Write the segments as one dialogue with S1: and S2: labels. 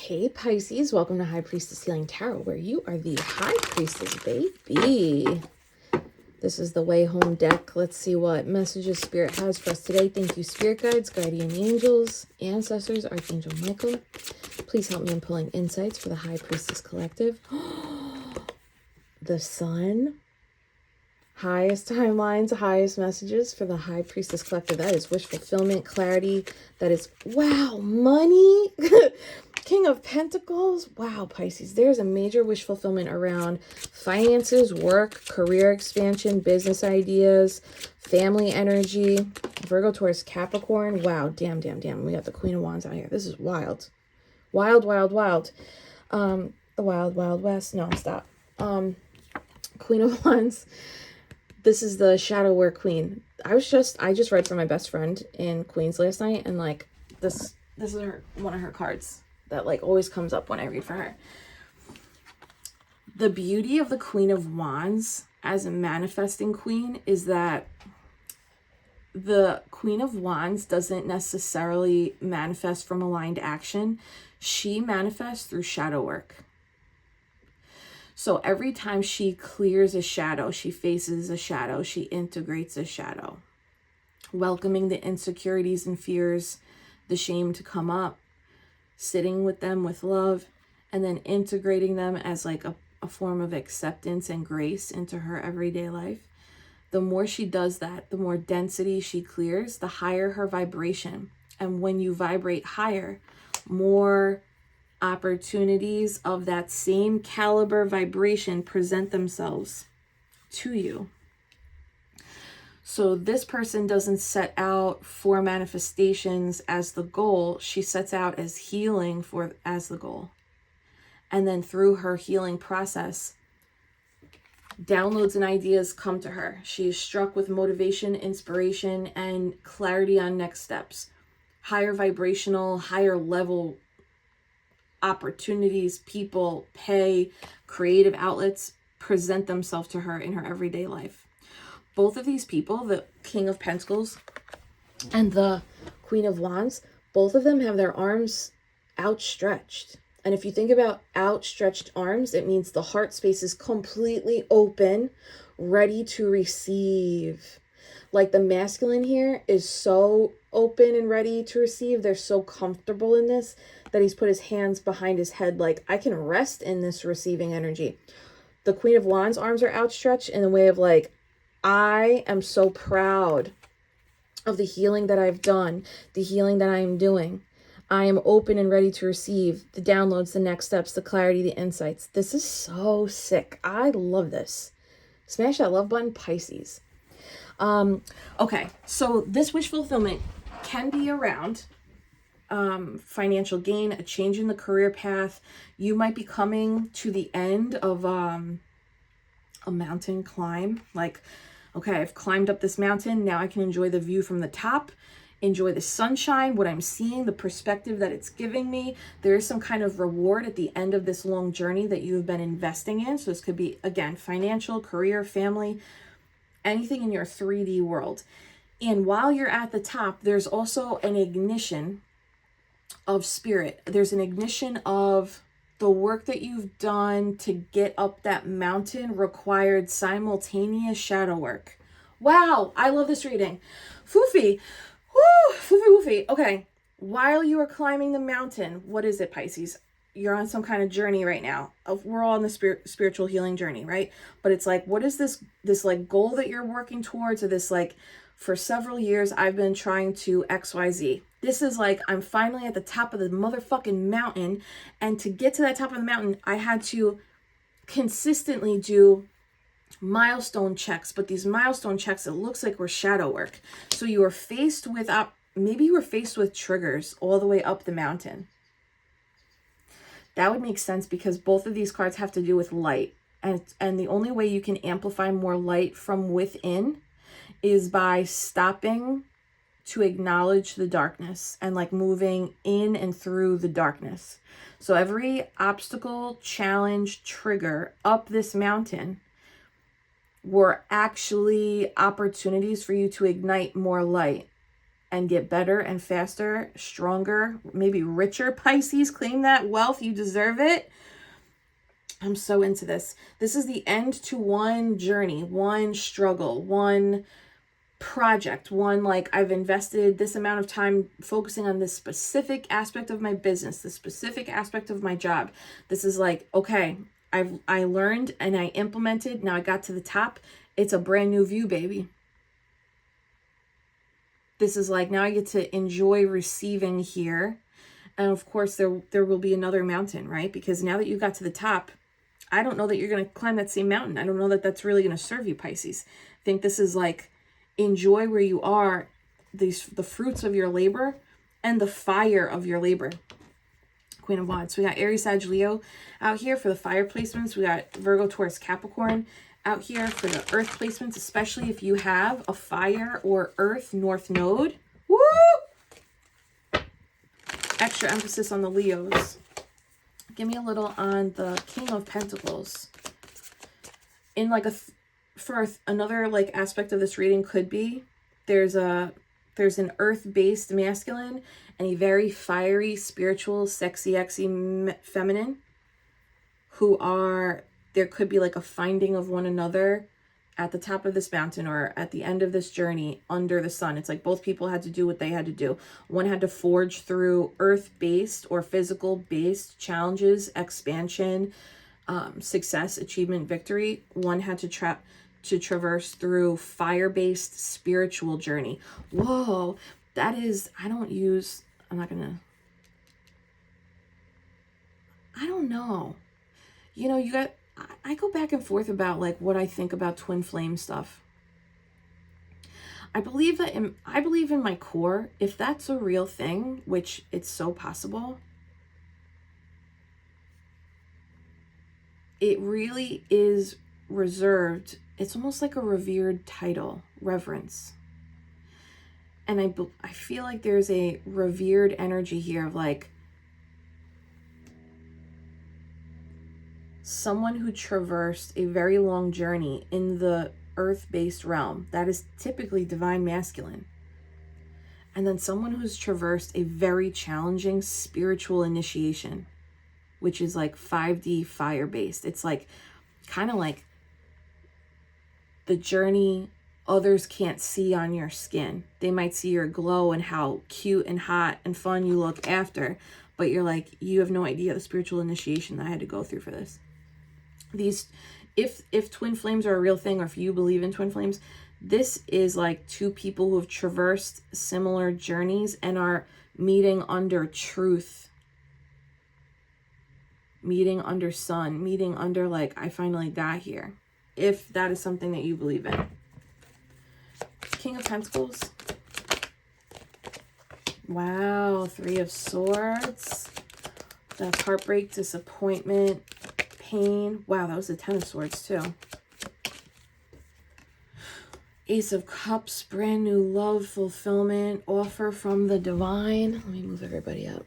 S1: Hey Pisces, welcome to High Priestess Healing Tarot, where you are the High Priestess, baby. This is the Way Home deck. Let's see what messages Spirit has for us today. Thank you, Spirit Guides, Guardian Angels, Ancestors, Archangel Michael. Please help me in pulling insights for the High Priestess Collective. The Sun. Highest timelines, highest messages for the High Priestess Collective. That is wish fulfillment, clarity. That is, wow, money. King of Pentacles. Wow, Pisces. There's a major wish fulfillment around finances, work, career expansion, business ideas, family energy. Virgo, Taurus, Capricorn. Wow, damn. We got the Queen of Wands out here. This is wild. Wild. The Wild Wild West. No, stop. Queen of Wands. This is the shadow work queen. I just read for my best friend in Queens last night, and like this is one of her cards that like always comes up when I read for her. The beauty of the Queen of Wands as a manifesting queen is that the Queen of Wands doesn't necessarily manifest from aligned action. She manifests through shadow work. So every time she clears a shadow, she faces a shadow, she integrates a shadow, welcoming the insecurities and fears, the shame to come up, sitting with them with love, and then integrating them as like a form of acceptance and grace into her everyday life. The more she does that, the more density she clears, the higher her vibration. And when you vibrate higher, more opportunities of that same caliber vibration present themselves to you. So this person doesn't set out for manifestations as the goal. She sets out as healing as the goal. And then through her healing process, downloads and ideas come to her. She is struck with motivation, inspiration, and clarity on next steps. Higher vibrational, higher level opportunities, people, pay, creative outlets present themselves to her in her everyday life. Both of these people, the King of Pentacles and the Queen of Wands, both of them have their arms outstretched. And if you think about outstretched arms, it means the heart space is completely open, ready to receive. Like the masculine here is so open and ready to receive. They're so comfortable in this that he's put his hands behind his head like, I can rest in this receiving energy. The Queen of Wands arms are outstretched in the way of like, I am so proud of the healing that I've done, the healing that I am doing. I am open and ready to receive the downloads, the next steps, the clarity, the insights. This is so sick. I love this. Smash that love button, Pisces. Okay, so this wish fulfillment can be around financial gain, a change in the career path. You might be coming to the end of a mountain climb. Like, okay, I've climbed up this mountain. Now I can enjoy the view from the top, enjoy the sunshine, what I'm seeing, the perspective that it's giving me. There is some kind of reward at the end of this long journey that you've been investing in. So this could be, again, financial, career, family, anything in your 3D world. And while you're at the top, there's also an ignition of spirit. There's an ignition of the work that you've done to get up that mountain required simultaneous shadow work. Wow, I love this reading. Foofy. Woo, foofy. Okay, while you are climbing the mountain, what is it, Pisces? You're on some kind of journey right now. We're all on the spiritual healing journey, right? But it's like, what is this like goal that you're working towards, or this like, for several years, I've been trying to XYZ. This is like, I'm finally at the top of the motherfucking mountain. And to get to that top of the mountain, I had to consistently do milestone checks. But these milestone checks, it looks like were shadow work. So you were faced with, maybe you were faced with triggers all the way up the mountain. That would make sense because both of these cards have to do with light. And the only way you can amplify more light from within is by stopping to acknowledge the darkness and like moving in and through the darkness. So every obstacle, challenge, trigger up this mountain were actually opportunities for you to ignite more light. and get better and faster, stronger, maybe richer. Pisces, claim that wealth. You deserve it. I'm so into this. This is the end to one journey, one struggle, one project, one, like, I've invested this amount of time focusing on this specific aspect of my business, this specific aspect of my job. This is like, okay, I learned and I implemented. Now I got to the top. It's a brand new view, baby. This is like, now I get to enjoy receiving here. And of course there will be another mountain, right? Because now that you got to the top, I don't know that you're going to climb that same mountain. I don't know that that's really going to serve you, Pisces. I think this is like, enjoy where you are, the fruits of your labor and the fire of your labor. Queen of Wands. So we got Aries, Sag, Leo out here for the fire placements. We got Virgo, Taurus, Capricorn out here for the earth placements, especially if you have a fire or earth north node. Woo! Extra emphasis on the Leos. Give me a little on the King of Pentacles. In like another like aspect of this reading could be there's an earth-based masculine and a very fiery, spiritual, sexy feminine there could be like a finding of one another at the top of this mountain or at the end of this journey under the sun. It's like both people had to do what they had to do. One had to forge through earth-based or physical-based challenges, expansion, success, achievement, victory. One had to traverse through fire-based spiritual journey. Whoa, that is, I don't know. You know, I go back and forth about like what I think about twin flame stuff. I believe in my core, if that's a real thing, which it's so possible, it really is reserved. It's almost like a revered title, reverence. And I feel like there's a revered energy here of like someone who traversed a very long journey in the earth-based realm. That is typically divine masculine. And then someone who's traversed a very challenging spiritual initiation, which is like 5D fire-based. It's like kind of like the journey others can't see on your skin. They might see your glow and how cute and hot and fun you look after, but you're like, you have no idea the spiritual initiation that I had to go through for this. If twin flames are a real thing, or if you believe in twin flames, this is like two people who have traversed similar journeys and are meeting under truth, meeting under sun, meeting under like, I finally got here. If that is something that you believe in. King of Pentacles. Wow, Three of Swords. That's heartbreak, disappointment, pain. Wow, that was the Ten of Swords too. Ace of Cups, brand new love, fulfillment, offer from the divine. Let me move everybody up.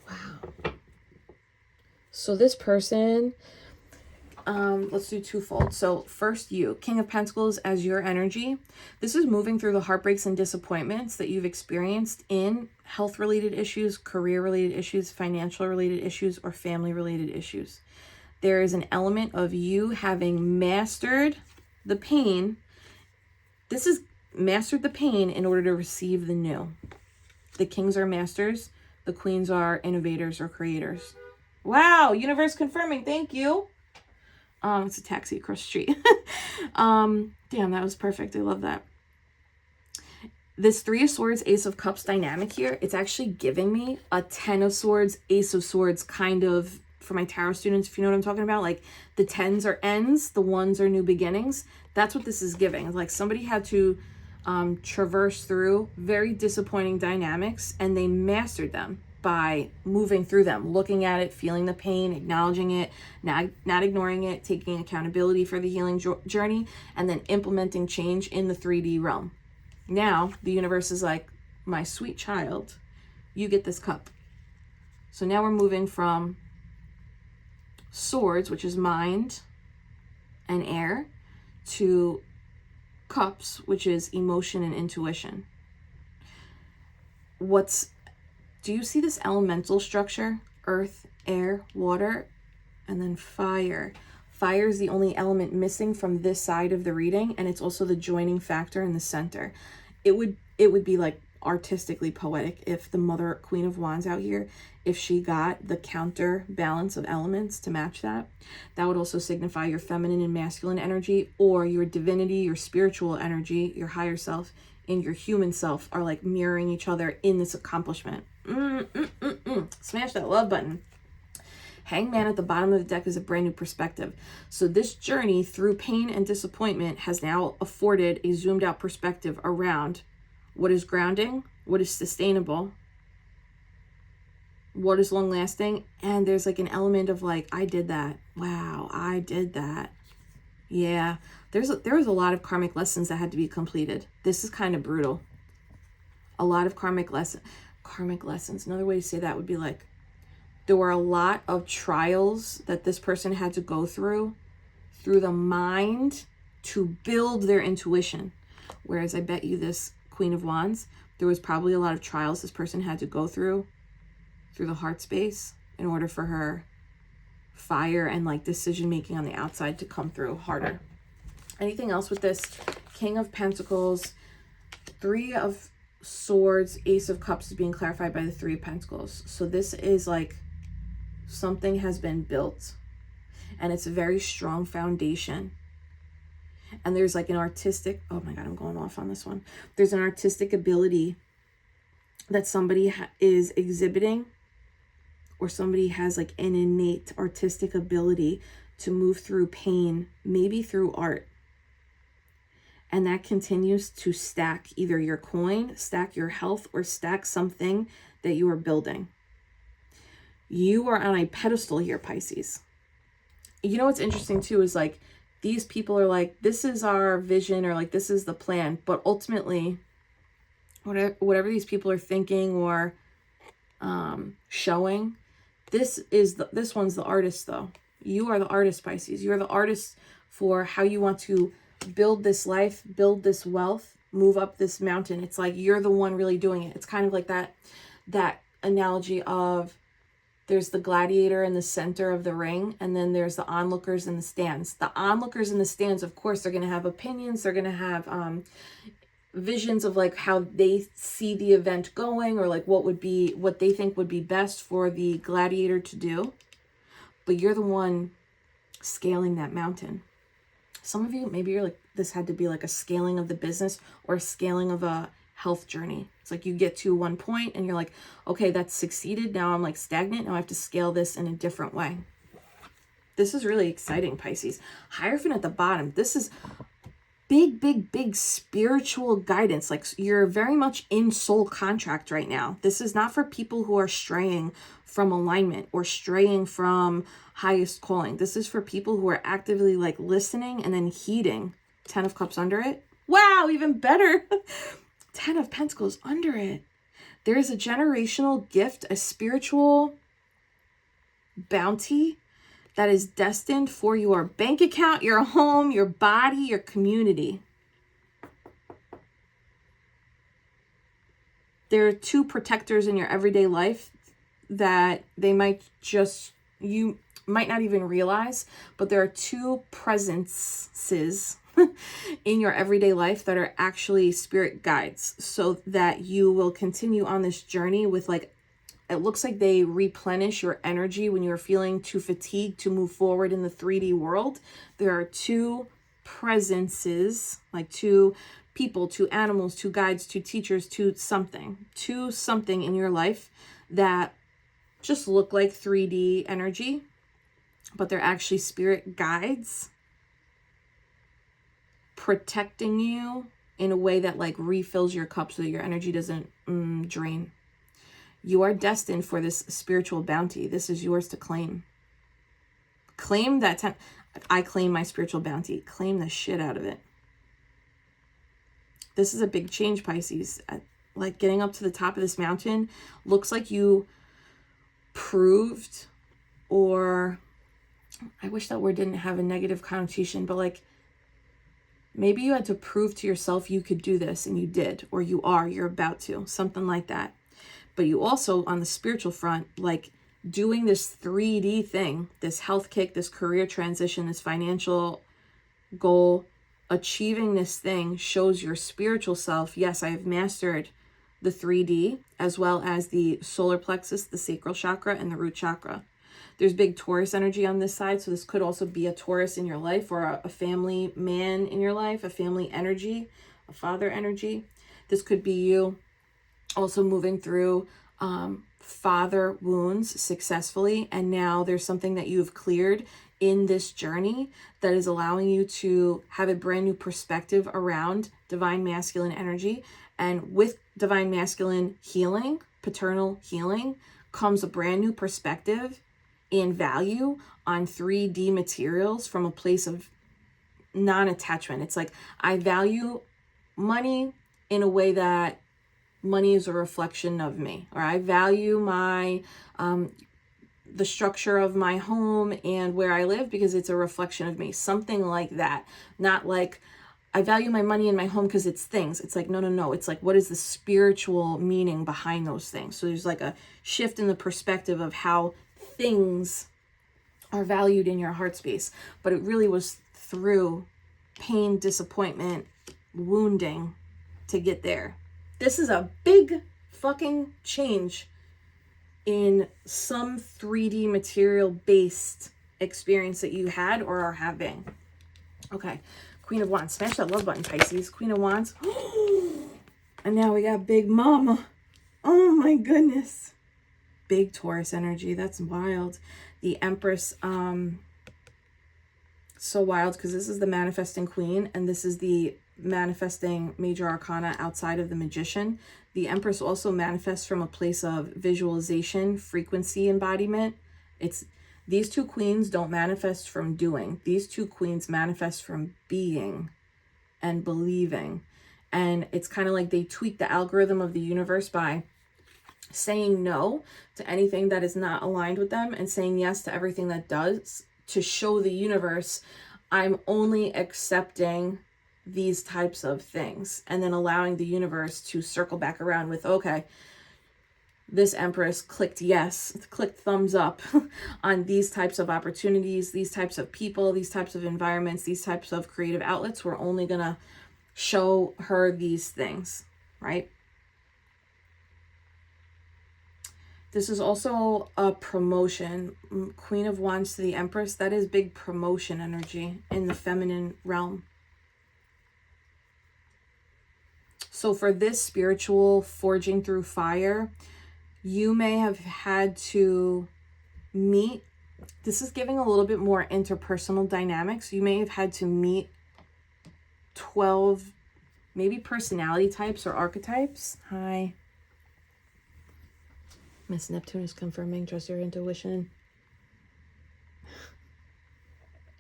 S1: Wow. So this person, let's do twofold. So first, you, King of Pentacles as your energy. This is moving through the heartbreaks and disappointments that you've experienced in health-related issues, career-related issues, financial-related issues, or family-related issues. There is an element of you having mastered the pain. This is mastered the pain in order to receive the new. The kings are masters. The queens are innovators or creators. Wow, universe confirming. Thank you. It's a taxi across the street. Damn, that was perfect. I love that. This Three of Swords, Ace of Cups dynamic here, it's actually giving me a Ten of Swords, Ace of Swords kind of, for my tarot students, if you know what I'm talking about. Like the tens are ends, the ones are new beginnings. That's what this is giving. Like somebody had to traverse through very disappointing dynamics and they mastered them by moving through them, looking at it, feeling the pain, acknowledging it, not ignoring it, taking accountability for the healing journey, and then implementing change in the 3D realm. Now, the universe is like, my sweet child, you get this cup. So now we're moving from swords, which is mind and air, to Cups, which is emotion and intuition. Do you see this elemental structure? Earth, air, water, and then fire. Fire is the only element missing from this side of the reading, and it's also the joining factor in the center. It would be like artistically poetic if the Mother Queen of Wands out here, if she got the counter balance of elements to match that. That would also signify your feminine and masculine energy, or your divinity, your spiritual energy, your higher self, and your human self are like mirroring each other in this accomplishment. Smash that love button. Hangman at the bottom of the deck is a brand new perspective. So this journey through pain and disappointment has now afforded a zoomed out perspective around what is grounding, what is sustainable, what is long lasting. And there's like an element of like, I did that. Wow, I did that. Yeah, there was a lot of karmic lessons that had to be completed. This is kind of brutal. A lot of karmic lessons. Another way to say that would be like, there were a lot of trials that this person had to go through the mind to build their intuition. Whereas I bet you this Queen of Wands, there was probably a lot of trials this person had to go through the heart space in order for her fire and like decision making on the outside to come through harder. Anything else with this? King of Pentacles, Three of Swords, Ace of Cups is being clarified by the Three of Pentacles. So this is like something has been built and it's a very strong foundation. And there's like an artistic, oh my God, I'm going off on this one. There's an artistic ability that somebody is exhibiting, or somebody has like an innate artistic ability to move through pain, maybe through art. And that continues to stack either your coin, stack your health, or stack something that you are building. You are on a pedestal here, Pisces. You know what's interesting too is like, these people are like, this is our vision, or like, this is the plan. But ultimately, whatever these people are thinking or showing, this one's the artist though. You are the artist, Pisces. You are the artist for how you want to build this life, build this wealth, move up this mountain. It's like you're the one really doing it. It's kind of like that analogy of there's the gladiator in the center of the ring, and then there's the onlookers in the stands. The onlookers in the stands, of course, they're going to have opinions. They're going to have visions of like how they see the event going, or like what they think would be best for the gladiator to do. But you're the one scaling that mountain. Some of you, maybe you're like, this had to be like a scaling of the business or a scaling of a health journey. It's like you get to one point and you're like, okay, that's succeeded. Now I'm like stagnant. Now I have to scale this in a different way. This is really exciting, Pisces. Hierophant at the bottom. This is big spiritual guidance. Like you're very much in soul contract right now. This is not for people who are straying from alignment or straying from highest calling. This is for people who are actively like listening and then heeding. 10 of Cups under it. Wow, even better. 10 of Pentacles under it. There is a generational gift, a spiritual bounty that is destined for your bank account, your home, your body, your community. There are two protectors in your everyday life that you might not even realize, but there are two presences in your everyday life that are actually spirit guides, so that you will continue on this journey with like, it looks like they replenish your energy when you're feeling too fatigued to move forward in the 3D world. There are two presences, like two people, two animals, two guides, two teachers, two something in your life that just look like 3D energy, but they're actually spirit guides protecting you in a way that like refills your cup so that your energy doesn't drain. You are destined for this spiritual bounty. This is yours to claim. Claim that. I claim my spiritual bounty. Claim the shit out of it. This is a big change, Pisces. Like getting up to the top of this mountain looks like you proved, or I wish that word didn't have a negative connotation, but like Maybe you had to prove to yourself you could do this, and you did, or you're about to, something like that. But you also, on the spiritual front, like doing this 3D thing, this health kick, this career transition, this financial goal, achieving this thing shows your spiritual self, yes, I have mastered the 3D, as well as the solar plexus, the sacral chakra, and the root chakra. There's big Taurus energy on this side, so this could also be a Taurus in your life, or a family man in your life, a family energy, a father energy. This could be you also moving through father wounds successfully, and now there's something that you've cleared in this journey that is allowing you to have a brand new perspective around divine masculine energy. And with divine masculine healing, paternal healing, comes a brand new perspective and value on 3D materials from a place of non-attachment. It's like, I value money in a way that money is a reflection of me, or I value my the structure of my home and where I live because it's a reflection of me, something like that. Not like I value my money in my home because it's things. It's like, no. It's like, what is the spiritual meaning behind those things? So there's like a shift in the perspective of how things are valued in your heart space. But it really was through pain, disappointment, wounding to get there. This is a big fucking change in some 3D material based experience that you had or are having. Okay, Queen of Wands. Smash that love button, Pisces. Queen of Wands. And now we got Big Mama. Oh my goodness. Big Taurus energy. That's wild. The Empress. So wild because this is the manifesting queen and this is the manifesting major arcana outside of the Magician. The Empress also manifests from a place of visualization, frequency embodiment. It's these two queens don't manifest from doing. These two queens manifest from being and believing. And it's kind of like they tweak the algorithm of the universe by saying no to anything that is not aligned with them and saying yes to everything that does, to show the universe, I'm only accepting these types of things, and then allowing the universe to circle back around with, okay, this Empress clicked yes, clicked thumbs up on these types of opportunities, these types of people, these types of environments, these types of creative outlets. We're only gonna show her these things, right? This is also a promotion. Queen of Wands to the Empress, that is big promotion energy in the feminine realm. So for this spiritual forging through fire, you may have had to meet, this is giving a little bit more interpersonal dynamics. You may have had to meet 12, maybe personality types or archetypes. Hi. Miss Neptune is confirming, trust your intuition.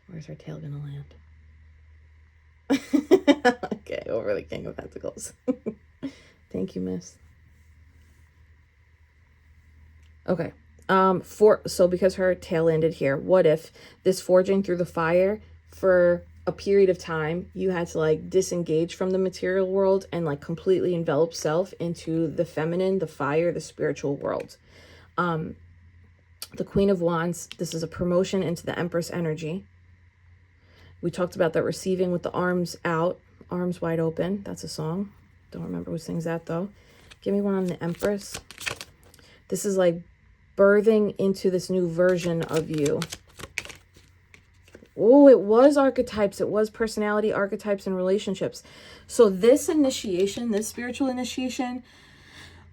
S1: Where's her tail gonna land? Okay, over the King of Pentacles. Thank you, Miss. Okay. So because her tail landed here, what if this forging through the fire, for a period of time, you had to like disengage from the material world and like completely envelop self into the feminine, the fire, the spiritual world. The Queen of Wands, this is a promotion into the Empress energy. We talked about that receiving with the arms out, arms wide open. That's a song. Don't remember who sings that though. Give me one on the Empress. This is like birthing into this new version of you. Oh, it was archetypes. It was personality archetypes and relationships. So this initiation, this spiritual initiation,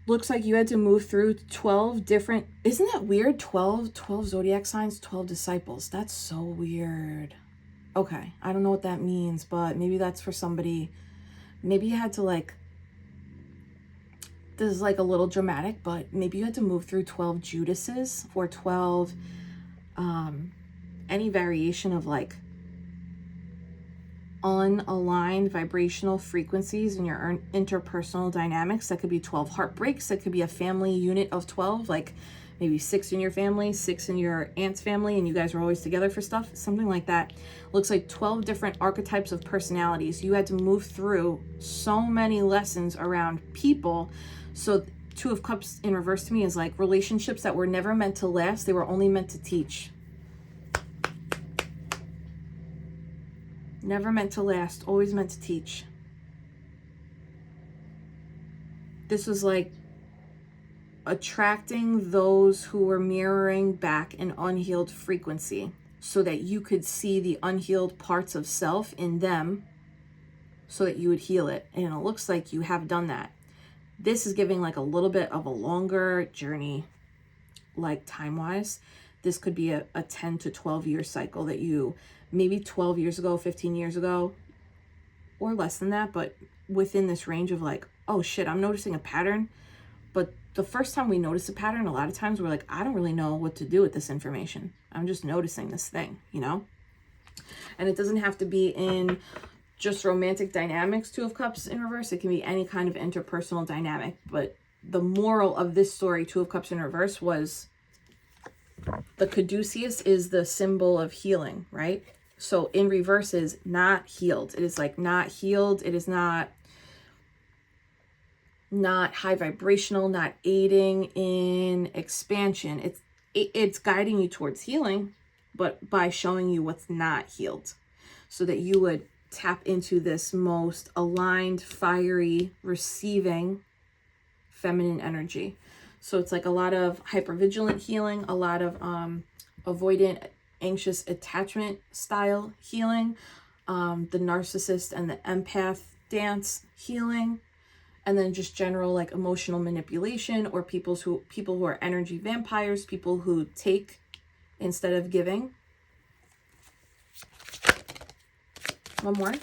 S1: looks like you had to move through 12 different, isn't that weird? 12 zodiac signs, 12 disciples. That's so weird. Okay, I don't know what that means, but maybe that's for somebody. Maybe you had to like, this is like a little dramatic, but maybe you had to move through 12 Judases or 12, any variation of like unaligned vibrational frequencies in your interpersonal dynamics. That could be 12 heartbreaks. That could be a family unit of 12. Like maybe 6 in your family, 6 in your aunt's family, and you guys were always together for stuff, something like that. Looks like 12 different archetypes of personalities. You had to move through so many lessons around people. So Two of Cups in reverse to me is like relationships that were never meant to last. They were only meant to teach. Never meant to last, always meant to teach. This was like attracting those who were mirroring back an unhealed frequency so that you could see the unhealed parts of self in them so that you would heal it. And it looks like you have done that. This is giving like a little bit of a longer journey, like time-wise. This could be a 10 to 12 year cycle that you, maybe 12 years ago, 15 years ago, or less than that, but within this range of like, oh shit, I'm noticing a pattern. But the first time we notice a pattern, a lot of times we're like, I don't really know what to do with this information. I'm just noticing this thing, you know? And it doesn't have to be in just romantic dynamics, Two of Cups in reverse. It can be any kind of interpersonal dynamic. But the moral of this story, Two of Cups in reverse, was the caduceus is the symbol of healing, right? So in reverse is not healed. It is like not healed. It is not high vibrational, not aiding in expansion. It's guiding you towards healing, but by showing you what's not healed so that you would tap into this most aligned, fiery, receiving feminine energy. So it's like a lot of hypervigilant healing, a lot of avoidant, anxious attachment style healing, the narcissist and the empath dance healing, and then just general like emotional manipulation, or people who are energy vampires, people who take instead of giving. One more.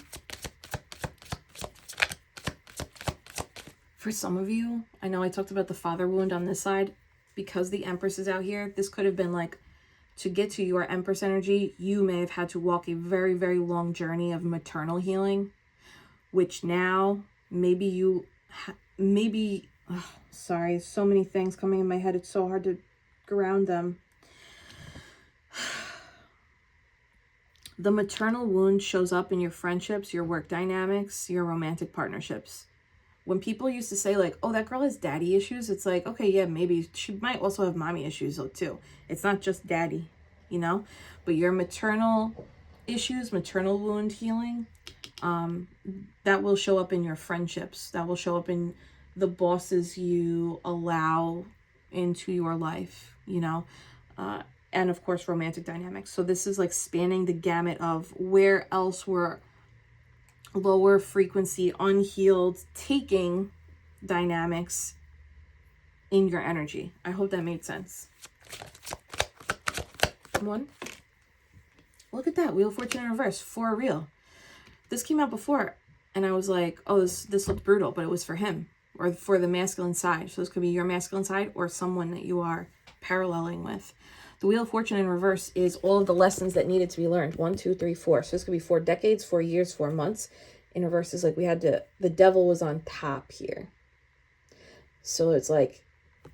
S1: For some of you, I know I talked about the father wound on this side. Because the Empress is out here, this could have been like, to get to your Empress energy, you may have had to walk a very, very long journey of maternal healing, which now maybe sorry, so many things coming in my head. It's so hard to ground them. The maternal wound shows up in your friendships, your work dynamics, your romantic partnerships. When people used to say like, oh, that girl has daddy issues, it's like, okay, yeah, maybe she might also have mommy issues though too. It's not just daddy, you know? But your maternal issues, maternal wound healing, that will show up in your friendships. That will show up in the bosses you allow into your life, you know? And of course, romantic dynamics. So this is like spanning the gamut of where else were lower frequency, unhealed, taking dynamics in your energy. I hope that made sense. One. Look at that. Wheel of Fortune in reverse. For real. This came out before, and I was like, oh, this looked brutal, but it was for him, or for the masculine side. So this could be your masculine side or someone that you are paralleling with. The Wheel of Fortune in reverse is all of the lessons that needed to be learned. 1, 2, 3, 4. So this could be 4 decades, 4 years, 4 months. In reverse is like the devil was on top here. So it's like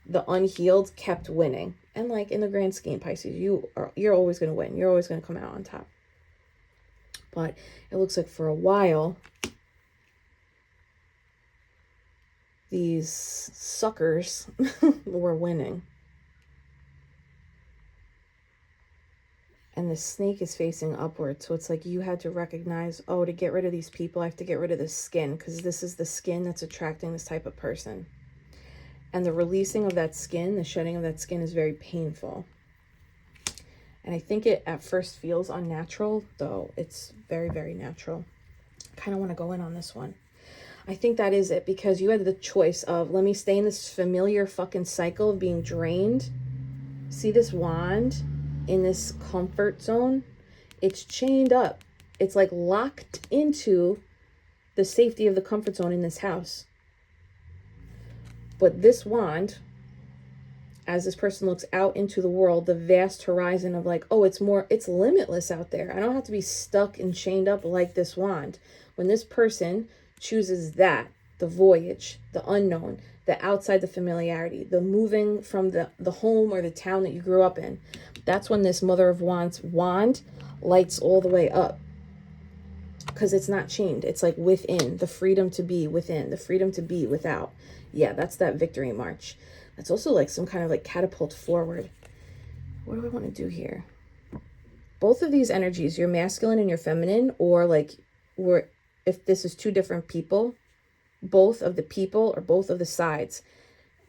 S1: the unhealed kept winning. And like in the grand scheme, Pisces, you're always going to win. You're always going to come out on top. But it looks like for a while, these suckers were winning. And the snake is facing upward. So it's like you had to recognize, oh, to get rid of these people, I have to get rid of this skin, because this is the skin that's attracting this type of person. And the releasing of that skin, the shedding of that skin is very painful. And I think it at first feels unnatural, though it's very, very natural. I kind of want to go in on this one. I think that is it, because you had the choice of, let me stay in this familiar fucking cycle of being drained. See this wand? In this comfort zone, it's chained up. It's like locked into the safety of the comfort zone in this house. But this wand, as this person looks out into the world, the vast horizon of like, oh, it's limitless out there. I don't have to be stuck and chained up like this wand. When this person chooses that, the voyage, the unknown, the outside, the familiarity, the moving from the home or the town that you grew up in. That's when this Mother of Wands wand lights all the way up, because it's not chained. It's like within, the freedom to be within, the freedom to be without. Yeah, that's that victory march. That's also like some kind of like catapult forward. What do I want to do here? Both of these energies, your masculine and your feminine, or like, if this is two different people, both of the people or both of the sides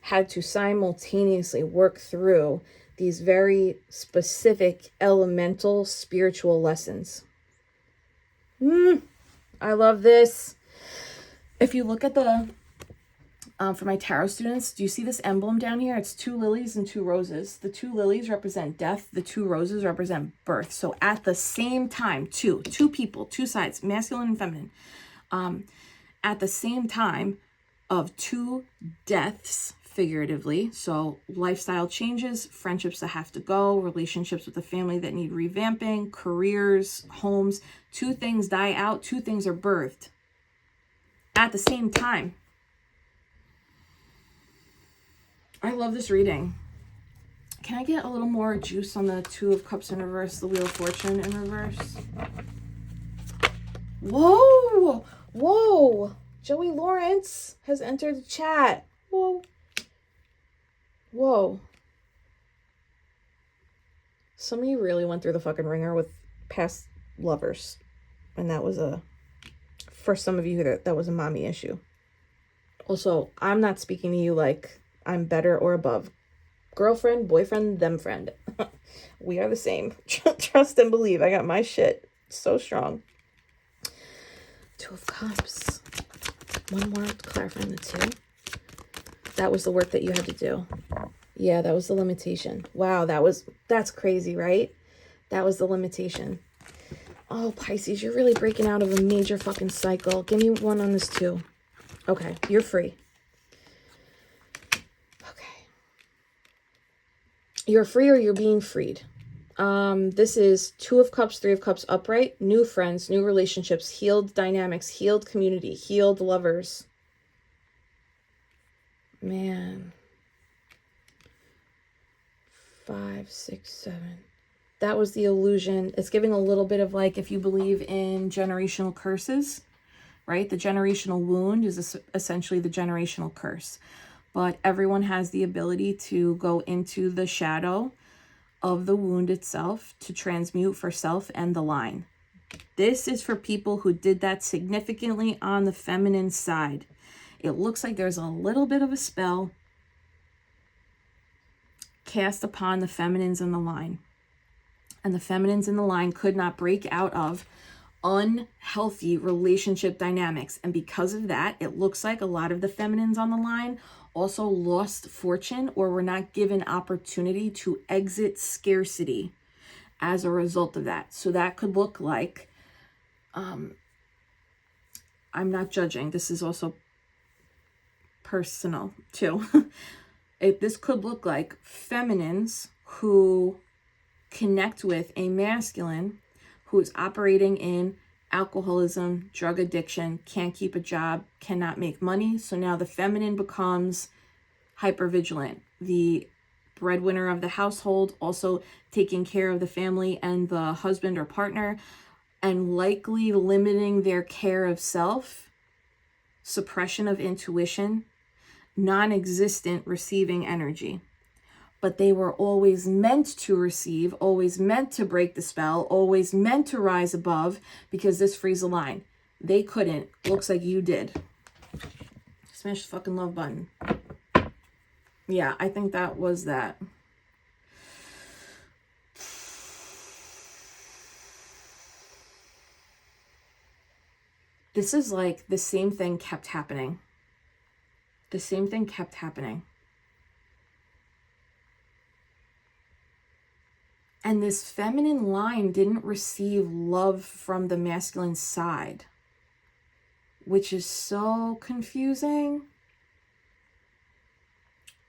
S1: had to simultaneously work through these very specific elemental spiritual lessons. I love this. If you look at the, for my tarot students, do you see this emblem down here? It's 2 lilies and 2 roses. The 2 lilies represent death. The 2 roses represent birth. So at the same time, two people, 2 sides, masculine and feminine, at the same time of 2 deaths, figuratively. So lifestyle changes, friendships that have to go, relationships with the family that need revamping, careers, homes. 2 things die out, 2 things are birthed at the same time. I love this reading. Can I get a little more juice on the 2 of Cups in reverse, the Wheel of Fortune in reverse? Whoa! Whoa! Joey Lawrence has entered the chat. Whoa. Whoa. Some of you really went through the fucking ringer with past lovers. And that was for some of you, that was a mommy issue. Also, I'm not speaking to you like I'm better or above. Girlfriend, boyfriend, them friend. We are the same. Trust and believe. I got my shit so strong. 2 of Cups. One more clarifying the 2. That was the work that you had to do. Yeah, that was the limitation. Wow, that's crazy, right? That was the limitation. Oh, Pisces, you're really breaking out of a major fucking cycle. Give me one on this too. Okay, you're free. Okay. You're free or you're being freed. This is 2 of Cups, 3 of Cups upright. New friends, new relationships, healed dynamics, healed community, healed lovers. Man. 5, 6, 7. That was the illusion. It's giving a little bit of like, if you believe in generational curses, right? The generational wound is essentially the generational curse. But everyone has the ability to go into the shadow of the wound itself to transmute for self and the line. This is for people who did that significantly on the feminine side. It looks like there's a little bit of a spell cast upon the feminines in the line. And the feminines in the line could not break out of unhealthy relationship dynamics. And because of that, it looks like a lot of the feminines on the line also lost fortune or were not given opportunity to exit scarcity as a result of that. So that could look like, I'm not judging. This is also personal too. This could look like feminines who connect with a masculine who is operating in alcoholism, drug addiction, can't keep a job, cannot make money. So now the feminine becomes hypervigilant, the breadwinner of the household, also taking care of the family and the husband or partner, and likely limiting their care of self, suppression of intuition, non-existent receiving energy. But they were always meant to receive, always meant to break the spell, always meant to rise above, because this frees the line. They couldn't. Looks like you did. Smash the fucking love button. Yeah, I think that was that. This is like the same thing kept happening. The same thing kept happening. And this feminine line didn't receive love from the masculine side, which is so confusing.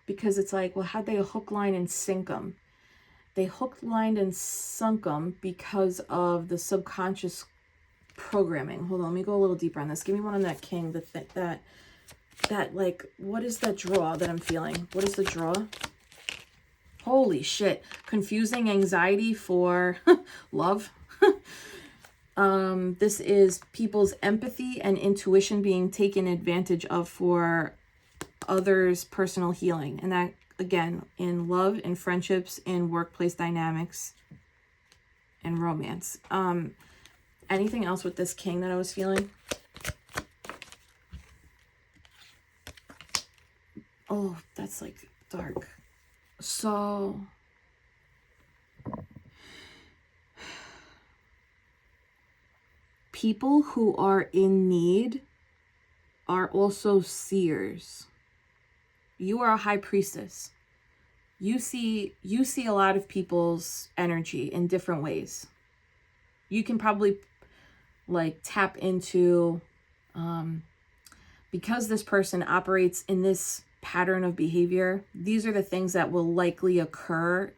S1: Because it's like, well, how'd they hook, line, and sink them? They hooked, lined, and sunk them because of the subconscious programming. Hold on, let me go a little deeper on this. Give me one on that king, that that, like, what is that draw that I'm feeling? What is the draw? Holy shit. Confusing anxiety for love. This is people's empathy and intuition being taken advantage of for others' personal healing. And that, again, in love, in friendships, in workplace dynamics, and romance. Anything else with this king that I was feeling? Oh, that's like dark. So people who are in need are also seers. You are a high priestess. You see a lot of people's energy in different ways. You can probably like tap into, because this person operates in this pattern of behavior, these are the things that will likely occur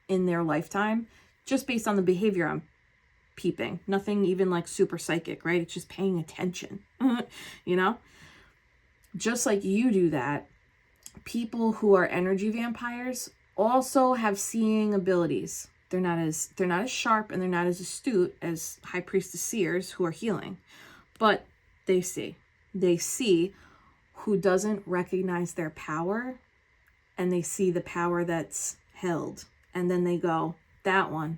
S1: in their lifetime, just based on the behavior I'm peeping. Nothing even like super psychic, right? It's just paying attention, you know? Just like you do that, people who are energy vampires also have seeing abilities. They're not as sharp and they're not as astute as high priestess seers who are healing, but they see who doesn't recognize their power, and they see the power that's held, and then they go, that one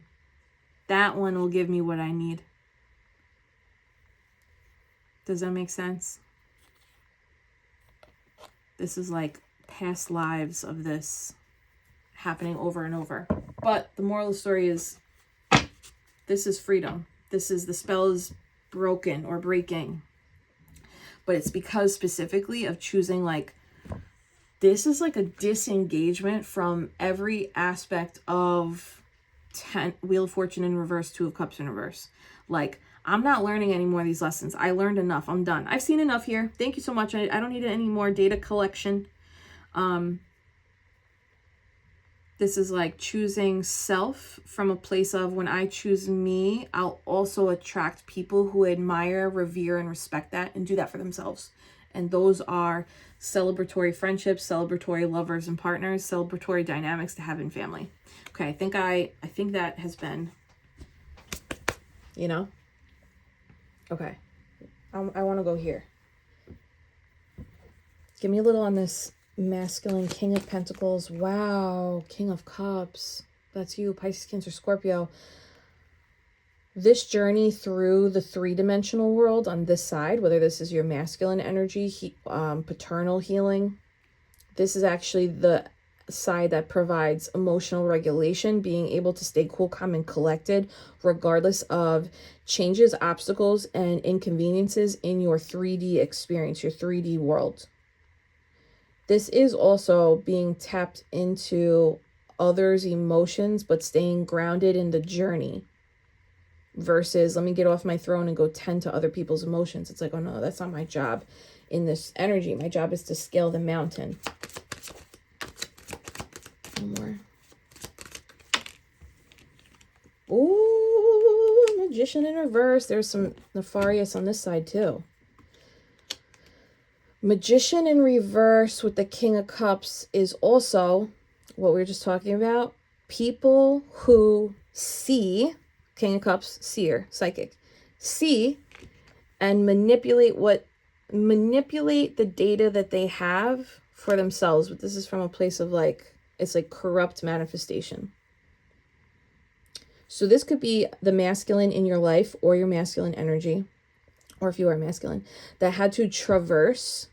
S1: will give me what I need. Does that make sense? This is like past lives of this happening over and over. But the moral of the story is, this is freedom. This is, the spell is broken or breaking. But it's because specifically of choosing, like, this is like a disengagement from every aspect of Wheel of Fortune in reverse, Two of Cups in reverse. Like, I'm not learning any more of these lessons. I learned enough. I'm done. I've seen enough here. Thank you so much. I don't need any more data collection. This is like choosing self from a place of, when I choose me, I'll also attract people who admire, revere, and respect that, and do that for themselves. And those are celebratory friendships, celebratory lovers and partners, celebratory dynamics to have in family. Okay, I think that has been, you know? Okay, I want to go here. Give me a little on this masculine King of Pentacles. Wow, King of Cups. That's you, Pisces, Cancer, Scorpio. This journey through the three-dimensional world on this side, whether this is your masculine energy, paternal healing, this is actually the side that provides emotional regulation, being able to stay cool, calm, and collected, regardless of changes, obstacles, and inconveniences in your 3D experience, your 3D world. This is also being tapped into others' emotions, but staying grounded in the journey, versus let me get off my throne and go tend to other people's emotions. It's like, oh no, that's not my job in this energy. My job is to scale the mountain. One more. Ooh, Magician in reverse. There's some nefarious on this side too. Magician in reverse with the King of Cups is also what we were just talking about. People who see, King of Cups, seer, psychic, see and manipulate the data that they have for themselves. But this is from a place of like, it's like corrupt manifestation. So this could be the masculine in your life, or your masculine energy, or if you are masculine, that had to traverse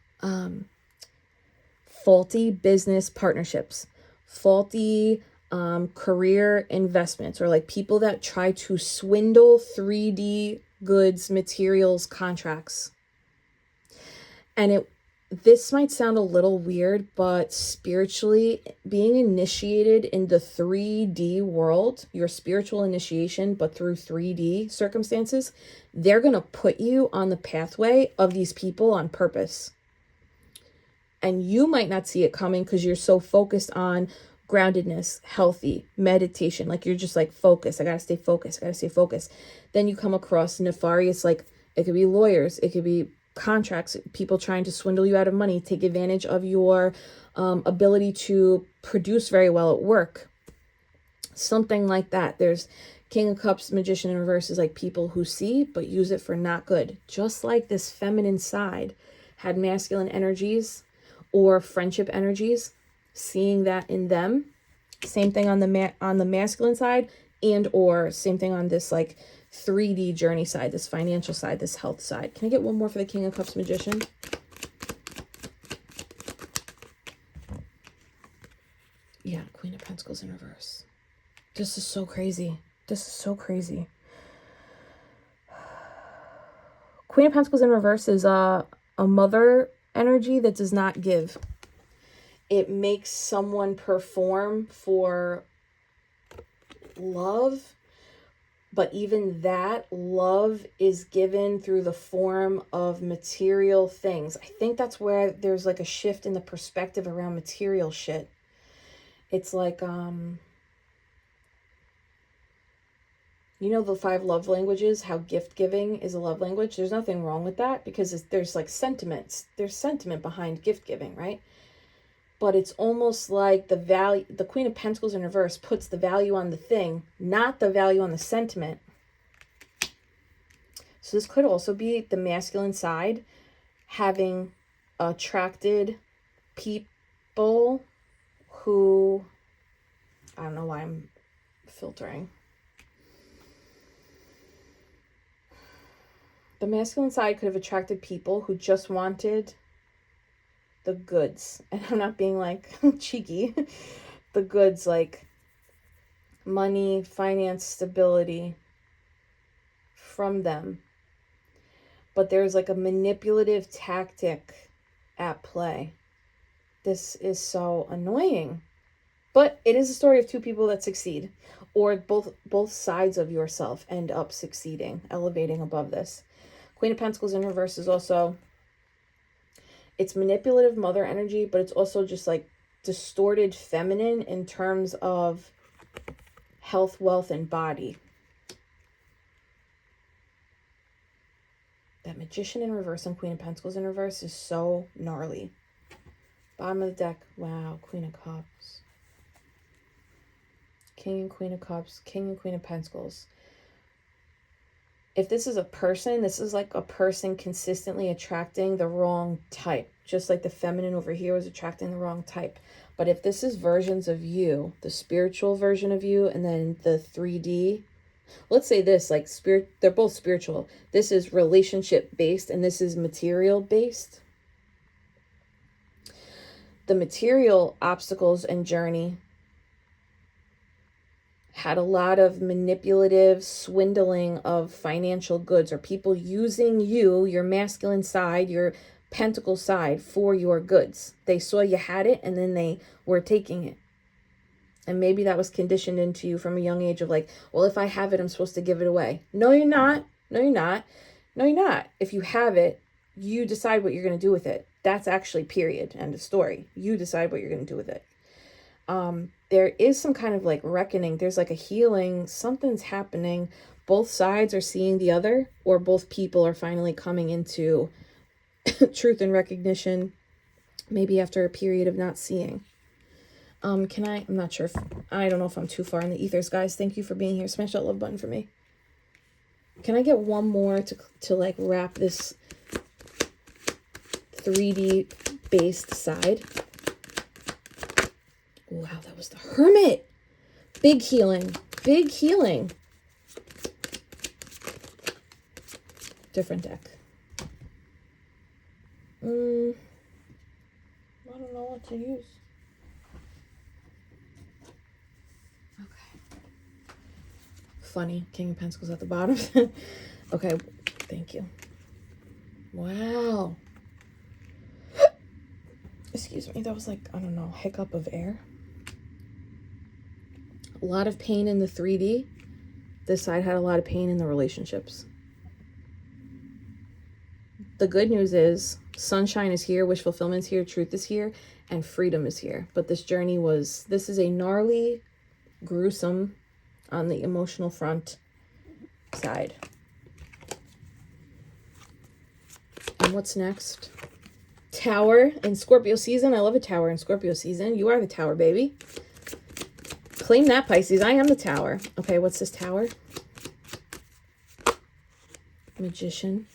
S1: faulty business partnerships, faulty career investments, or like people that try to swindle 3D goods, materials, contracts. And this might sound a little weird, but spiritually, being initiated in the 3D world, your spiritual initiation, but through 3D circumstances, they're going to put you on the pathway of these people on purpose. And you might not see it coming because you're so focused on groundedness, healthy, meditation. Like, you're just like, focus. I got to stay focused. I got to stay focused. Then you come across nefarious, like, it could be lawyers. It could be contracts, people trying to swindle you out of money, take advantage of your ability to produce very well at work. Something like that. There's King of Cups, Magician in reverse is like people who see but use it for not good. Just like this feminine side had masculine energies or friendship energies, seeing that in them. Same thing on the masculine side, and or same thing on this like 3D journey side, this financial side, this health side. Can I get one more for the King of Cups, Magician? Yeah, Queen of Pentacles in reverse. This is so crazy. This is so crazy. Queen of Pentacles in reverse is a mother energy that does not give. It makes someone perform for love, but even that love is given through the form of material things. I think that's where there's like a shift in the perspective around material shit. It's like, you know, the 5 love languages, how gift giving is a love language. There's nothing wrong with that because there's like sentiments. There's sentiment behind gift giving, right? But it's almost like the value, the Queen of Pentacles in reverse puts the value on the thing, not the value on the sentiment. So this could also be the masculine side having attracted people who, I don't know why I'm filtering. The masculine side could have attracted people who just wanted the goods. And I'm not being like cheeky. The goods, like money, finance, stability from them. But there's like a manipulative tactic at play. This is so annoying. But it is a story of 2 people that succeed. Or both sides of yourself end up succeeding, elevating above this. Queen of Pentacles in reverse is also, it's manipulative mother energy, but it's also just like distorted feminine in terms of health, wealth, and body. That Magician in reverse and Queen of Pentacles in reverse is so gnarly. Bottom of the deck. Wow. Queen of Cups. King and Queen of Cups. King and Queen of Pentacles. If this is a person, this is like a person consistently attracting the wrong type. Just like the feminine over here was attracting the wrong type. But if this is versions of you, the spiritual version of you, and then the 3D, let's say this, like spirit, they're both spiritual. This is relationship based and this is material based. The material obstacles and journey had a lot of manipulative swindling of financial goods, or people using you, your masculine side, your pentacle side, for your goods. They saw you had it and then they were taking it. And maybe that was conditioned into you from a young age of like, well, if I have it, I'm supposed to give it away. No, you're not. No, you're not. No, you're not. If you have it, you decide what you're going to do with it. That's actually period. End of story. You decide what you're going to do with it. There is some kind of like reckoning. There's like a healing. Something's happening. Both sides are seeing the other, or both people are finally coming into truth and recognition, maybe after a period of not seeing. I'm not sure I don't know if I'm too far in the ethers, guys. Thank you for being here. Smash that love button for me. Can I get one more to like wrap this 3D based side? Wow, that was the Hermit. Big healing. Big healing. Different deck. I don't know what to use. Okay. Funny. King of Pentacles at the bottom. Okay, thank you. Wow. Excuse me, that was like, I don't know, hiccup of air. A lot of pain in the 3D. This side had a lot of pain in the relationships. The good news is sunshine is here, wish fulfillment is here, truth is here, and freedom is here. But this journey this is a gnarly, gruesome, on the emotional front side. And what's next? Tower in Scorpio season. I love a tower in Scorpio season. You are the tower, baby. Claim that, Pisces. I am the tower. Okay, what's this tower? Magician.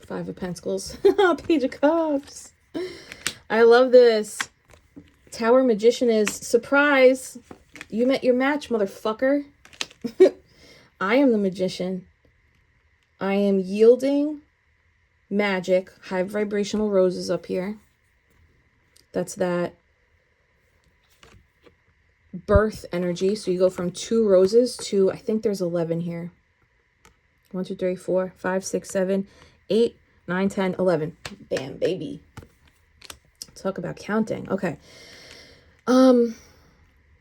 S1: 5 of Pentacles. Page of Cups. I love this. Tower Magician is surprise. You met your match, motherfucker. I am the Magician. I am yielding magic. High vibrational roses up here. That's that birth energy. So you go from 2 roses to, I think there's 11 here. 1, 2, 3, 4, 5, 6, 7, 8, 9, 10, 11. Bam, baby. Talk about counting. Okay.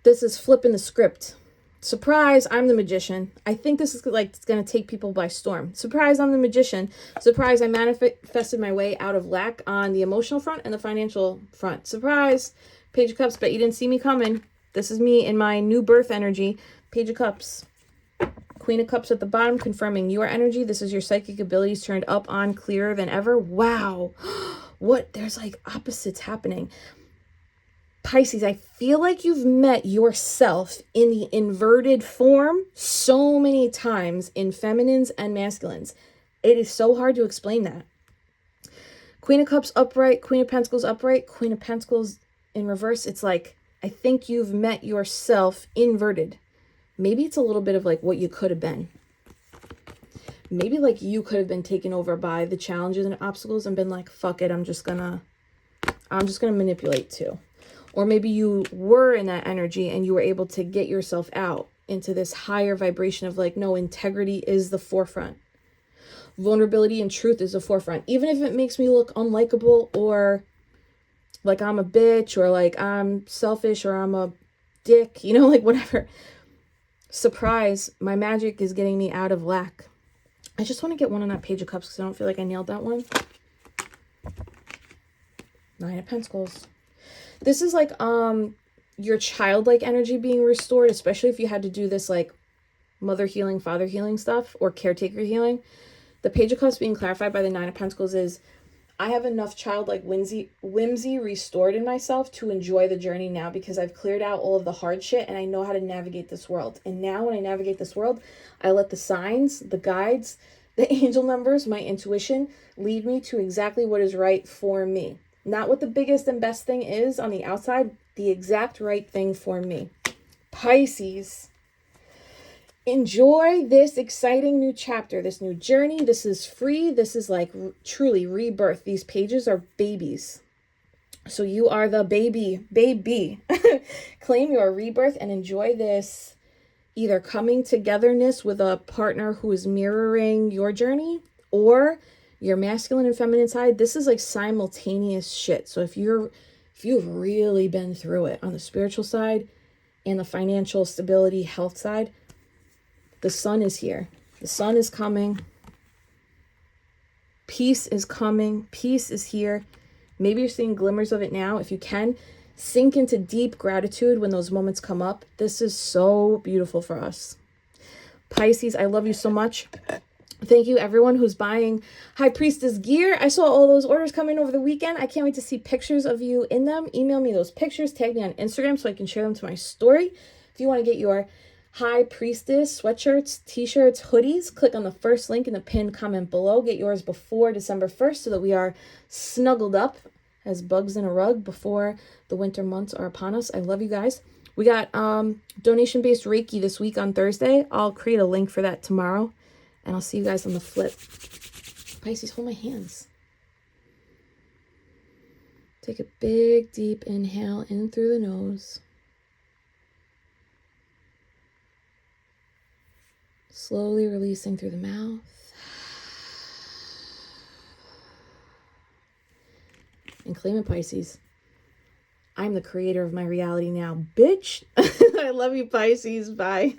S1: This is flipping the script. Surprise, I'm the Magician. I think this is like it's going to take people by storm. Surprise, I'm the Magician. Surprise, I manifested my way out of lack on the emotional front and the financial front. Surprise, Page of Cups, but you didn't see me coming. This is me in my new birth energy. Page of Cups. Queen of Cups at the bottom, confirming your energy. This is your psychic abilities turned up on, clearer than ever. Wow. What? There's like opposites happening. Pisces, I feel like you've met yourself in the inverted form so many times in feminines and masculines. It is so hard to explain that. Queen of Cups upright, Queen of Pentacles upright, Queen of Pentacles in reverse. It's like, I think you've met yourself inverted. Maybe it's a little bit of like what you could have been. Maybe like you could have been taken over by the challenges and obstacles and been like, fuck it, I'm just gonna manipulate too. Or maybe you were in that energy and you were able to get yourself out into this higher vibration of like, no, integrity is the forefront. Vulnerability and truth is the forefront. Even if it makes me look unlikable or like I'm a bitch or like I'm selfish or I'm a dick, you know, like whatever. Surprise, my magic is getting me out of lack. I just want to get one on that Page of Cups because I don't feel like I nailed that one. 9 of Pentacles. This is like your childlike energy being restored, especially if you had to do this like mother healing, father healing stuff or caretaker healing. The Page of Cups being clarified by the 9 of Pentacles is I have enough childlike whimsy restored in myself to enjoy the journey now because I've cleared out all of the hard shit and I know how to navigate this world. And now when I navigate this world, I let the signs, the guides, the angel numbers, my intuition lead me to exactly what is right for me. Not what the biggest and best thing is on the outside, the exact right thing for me. Pisces, enjoy this exciting new chapter, this new journey. This is free. This is like truly rebirth. These pages are babies. So you are the baby. Claim your rebirth and enjoy this either coming togetherness with a partner who is mirroring your journey or your masculine and feminine side. This is like simultaneous shit. So if you've really been through it on the spiritual side and the financial stability, health side, the sun is here. The sun is coming. Peace is coming. Peace is here. Maybe you're seeing glimmers of it now. If you can, sink into deep gratitude when those moments come up. This is so beautiful for us. Pisces, I love you so much. Thank you, everyone who's buying High Priestess gear. I saw all those orders come in over the weekend. I can't wait to see pictures of you in them. Email me those pictures. Tag me on Instagram so I can share them to my story. If you want to get your High Priestess sweatshirts, t-shirts, hoodies, click on the first link in the pinned comment below. Get yours before December 1st so that we are snuggled up as bugs in a rug before the winter months are upon us. I love you guys. We got donation-based Reiki this week on Thursday. I'll create a link for that tomorrow. And I'll see you guys on the flip. Pisces, hold my hands. Take a big, deep inhale in through the nose. Slowly releasing through the mouth. And claim it, Pisces. I'm the creator of my reality now, bitch. I love you, Pisces. Bye.